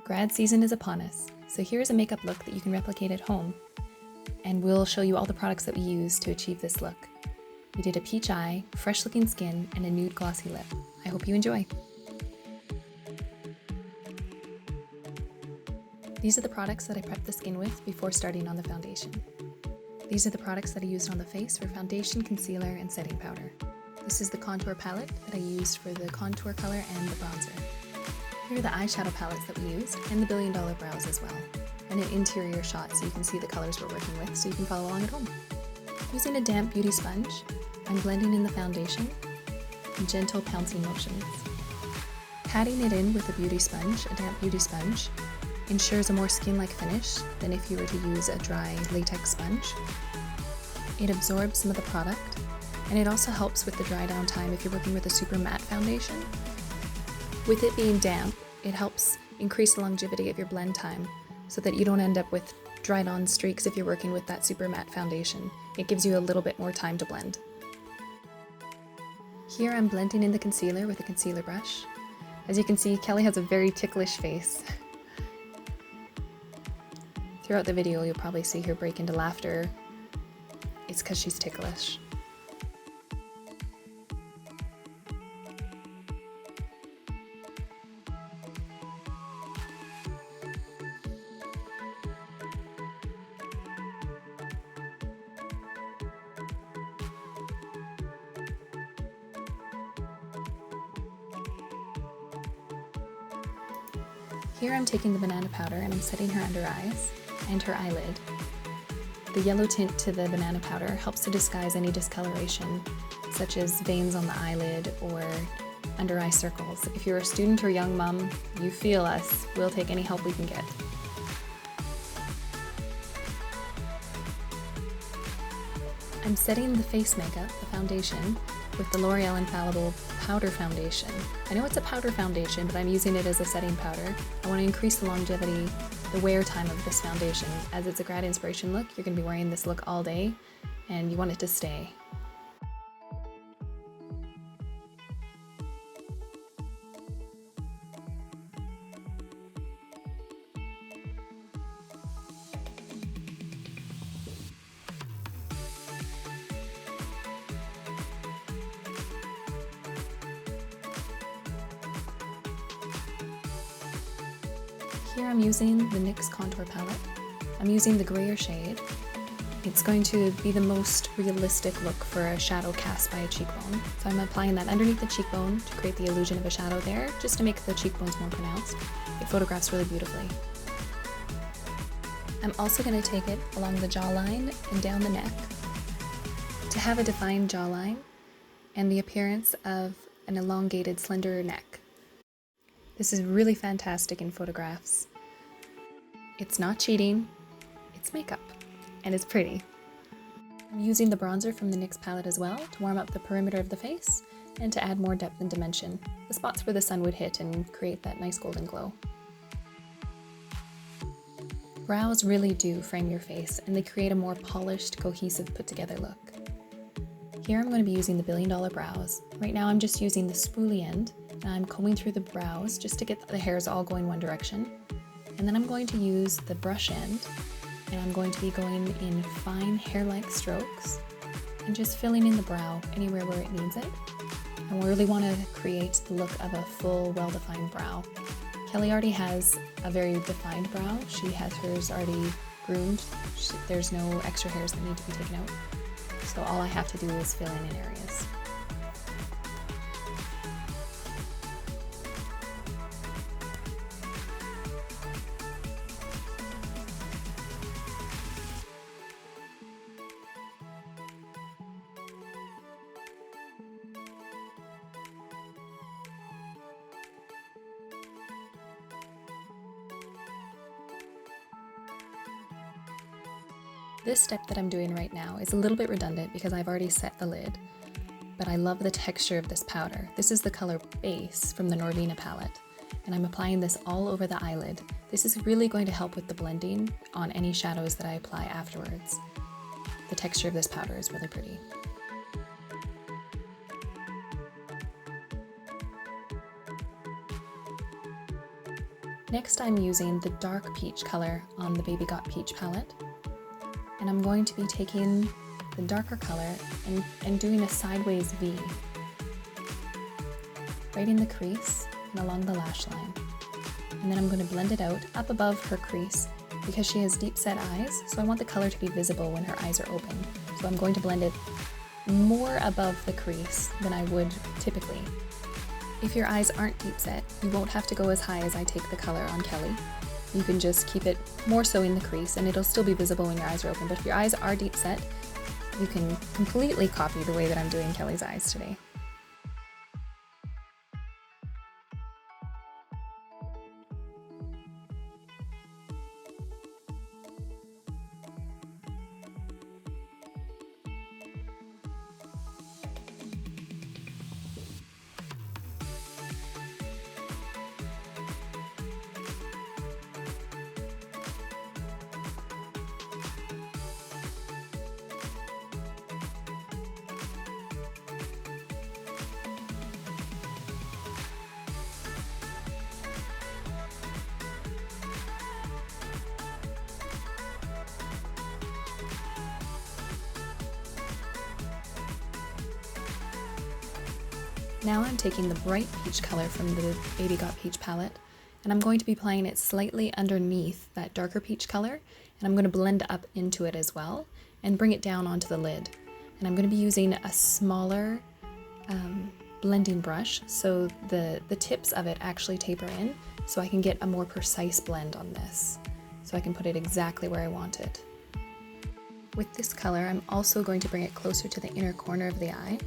Grad season is upon us, so here's a makeup look that you can replicate at home, and we'll show you all the products that we use to achieve this look. We did a peach eye, fresh looking skin, and a nude glossy lip. I hope you enjoy. These are the products that I prepped the skin with before starting on the foundation. These are the products that I used on the face for foundation, concealer, and setting powder. This is the contour palette that I used for the contour color and the bronzer. Here are the eyeshadow palettes that we used, and the $1 billion brows as well, and an interior shot so you can see the colors we're working with so you can follow along at home. Using a damp beauty sponge, I'm blending in the foundation in gentle pouncing motions. Patting it in with a beauty sponge, a damp beauty sponge, ensures a more skin-like finish than if you were to use a dry latex sponge. It absorbs some of the product, and it also helps with the dry down time if you're working with a super matte foundation. With it being damp, it helps increase the longevity of your blend time so that you don't end up with dried on streaks if you're working with that super matte foundation. It gives you a little bit more time to blend. Here I'm blending in the concealer with a concealer brush. As you can see, Kelly has a very ticklish face. Throughout the video, you'll probably see her break into laughter. It's because she's ticklish. Here I'm taking the banana powder and I'm setting her under eyes and her eyelid. The yellow tint to the banana powder helps to disguise any discoloration, such as veins on the eyelid or under eye circles. If you're a student or young mom, you feel us. We'll take any help we can get. I'm setting the face makeup, the foundation, with the L'Oreal Infallible Powder Foundation. I know it's a powder foundation, but I'm using it as a setting powder. I want to increase the longevity, the wear time of this foundation. As it's a grad inspiration look, you're going to be wearing this look all day, and you want it to stay. Here I'm using the NYX contour palette. I'm using the grayer shade. It's going to be the most realistic look for a shadow cast by a cheekbone. So I'm applying that underneath the cheekbone to create the illusion of a shadow there, just to make the cheekbones more pronounced. It photographs really beautifully. I'm also going to take it along the jawline and down the neck to have a defined jawline and the appearance of an elongated, slender neck. This is really fantastic in photographs. It's not cheating, it's makeup, and it's pretty. I'm using the bronzer from the NYX palette as well to warm up the perimeter of the face and to add more depth and dimension, the spots where the sun would hit and create that nice golden glow. Brows really do frame your face, and they create a more polished, cohesive, put-together look. Here I'm going to be using the $1 billion brows. Right now I'm just using the spoolie end, and I'm combing through the brows just to get the hairs all going one direction. And then I'm going to use the brush end, and I'm going to be going in fine hair-like strokes and just filling in the brow anywhere where it needs it. And we really want to create the look of a full, well-defined brow. Kelly already has a very defined brow. She has hers already groomed. There's no extra hairs that need to be taken out. So all I have to do is fill in areas. This step that I'm doing right now is a little bit redundant because I've already set the lid, but I love the texture of this powder. This is the color Base from the Norvina palette, and I'm applying this all over the eyelid. This is really going to help with the blending on any shadows that I apply afterwards. The texture of this powder is really pretty. Next, I'm using the dark peach color on the Baby Got Peach palette. And I'm going to be taking the darker color and doing a sideways V, right in the crease and along the lash line. And then I'm going to blend it out up above her crease because she has deep set eyes, so I want the color to be visible when her eyes are open. So I'm going to blend it more above the crease than I would typically. If your eyes aren't deep set, you won't have to go as high as I take the color on Kelly. You can just keep it more so in the crease and it'll still be visible when your eyes are open. But if your eyes are deep set, you can completely copy the way that I'm doing Kelly's eyes today. Now I'm taking the bright peach color from the Baby Got Peach palette, and I'm going to be applying it slightly underneath that darker peach color, and I'm going to blend up into it as well and bring it down onto the lid. And I'm going to be using a smaller blending brush so the tips of it actually taper in, so I can get a more precise blend on this, so I can put it exactly where I want it. With this color, I'm also going to bring it closer to the inner corner of the eye.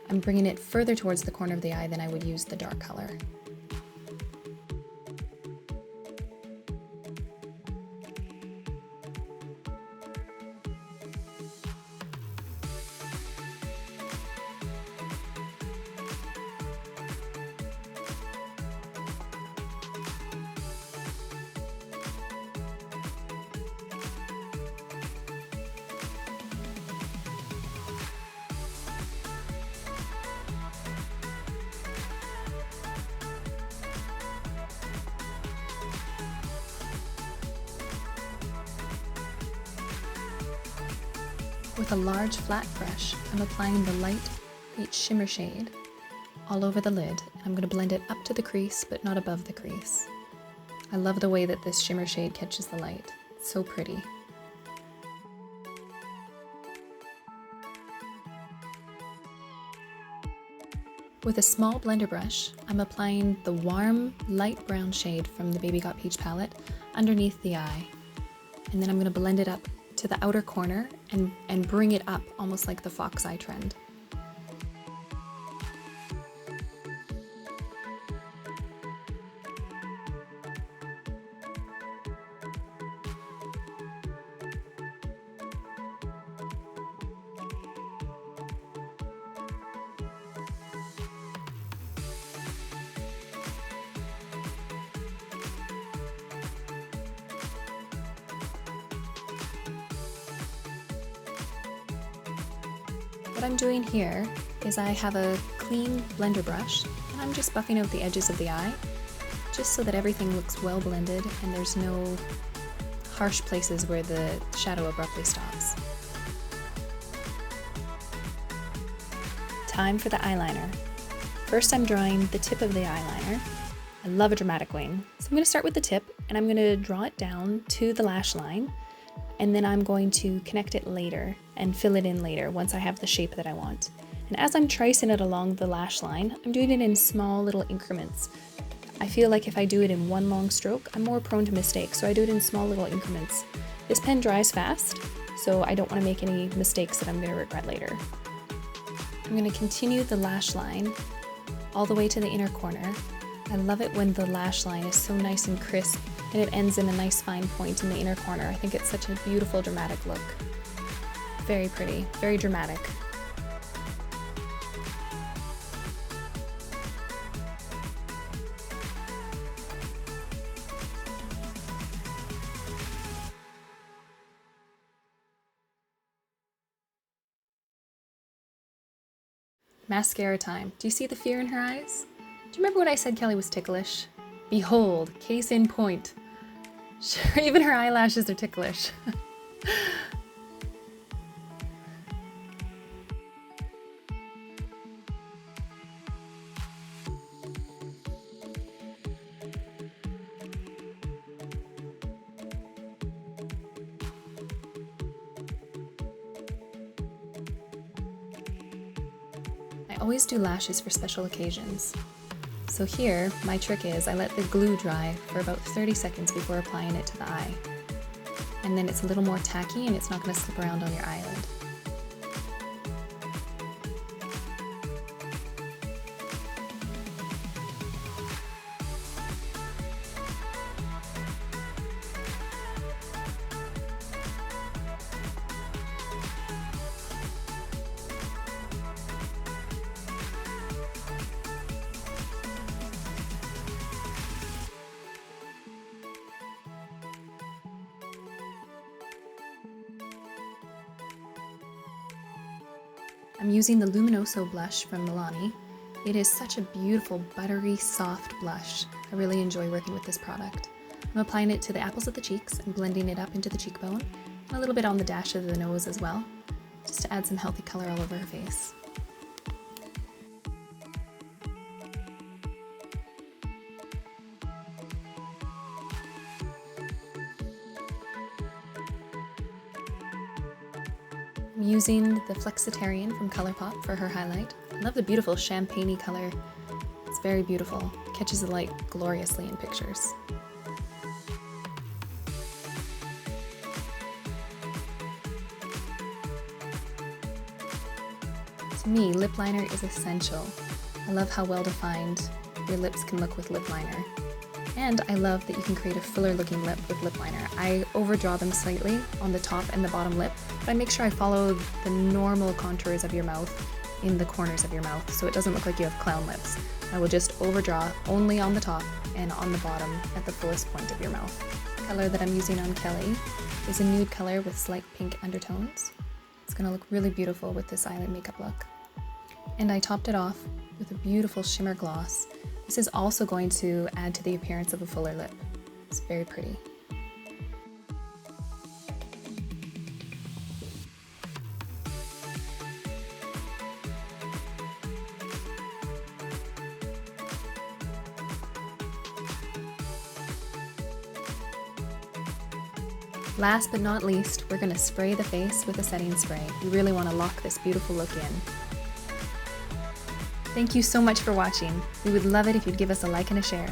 I'm bringing it further towards the corner of the eye than I would use the dark color. With a large flat brush, I'm applying the light peach shimmer shade all over the lid. I'm going to blend it up to the crease, but not above the crease. I love the way that this shimmer shade catches the light. It's so pretty. With a small blender brush, I'm applying the warm light brown shade from the Baby Got Peach palette underneath the eye. And then I'm going to blend it up to the outer corner and bring it up almost like the fox eye trend. What I'm doing here is I have a clean blender brush and I'm just buffing out the edges of the eye just so that everything looks well blended and there's no harsh places where the shadow abruptly stops. Time for the eyeliner. First I'm drawing the tip of the eyeliner. I love a dramatic wing. So I'm going to start with the tip and I'm going to draw it down to the lash line, and then I'm going to connect it later and fill it in later once I have the shape that I want. And as I'm tracing it along the lash line, I'm doing it in small little increments. I feel like if I do it in one long stroke, I'm more prone to mistakes, so I do it in small little increments. This pen dries fast, so I don't want to make any mistakes that I'm going to regret later. I'm going to continue the lash line all the way to the inner corner. I love it when the lash line is so nice and crisp and it ends in a nice fine point in the inner corner. I think it's such a beautiful dramatic look. Very pretty, very dramatic. Mascara time. Do you see the fear in her eyes? Do you remember when I said Kelly was ticklish? Behold, case in point. Sure, even her eyelashes are ticklish. I always do lashes for special occasions. So here, my trick is I let the glue dry for about 30 seconds before applying it to the eye. And then it's a little more tacky and it's not going to slip around on your eyelid. I'm using the Luminoso blush from Milani. It is such a beautiful, buttery, soft blush. I really enjoy working with this product. I'm applying it to the apples of the cheeks and blending it up into the cheekbone, and a little bit on the dash of the nose as well, just to add some healthy color all over her face. I'm using the Flexitarian from ColourPop for her highlight. I love the beautiful champagne-y color. It's very beautiful. It catches the light gloriously in pictures. To me, lip liner is essential. I love how well defined your lips can look with lip liner. And I love that you can create a fuller looking lip with lip liner. I overdraw them slightly on the top and the bottom lip, but I make sure I follow the normal contours of your mouth in the corners of your mouth so it doesn't look like you have clown lips. I will just overdraw only on the top and on the bottom at the fullest point of your mouth. The color that I'm using on Kelly is a nude color with slight pink undertones. It's going to look really beautiful with this eyelid makeup look. And I topped it off with a beautiful shimmer gloss. This is also going to add to the appearance of a fuller lip. It's very pretty. Last but not least, we're going to spray the face with a setting spray. We really want to lock this beautiful look in. Thank you so much for watching. We would love it if you'd give us a like and a share.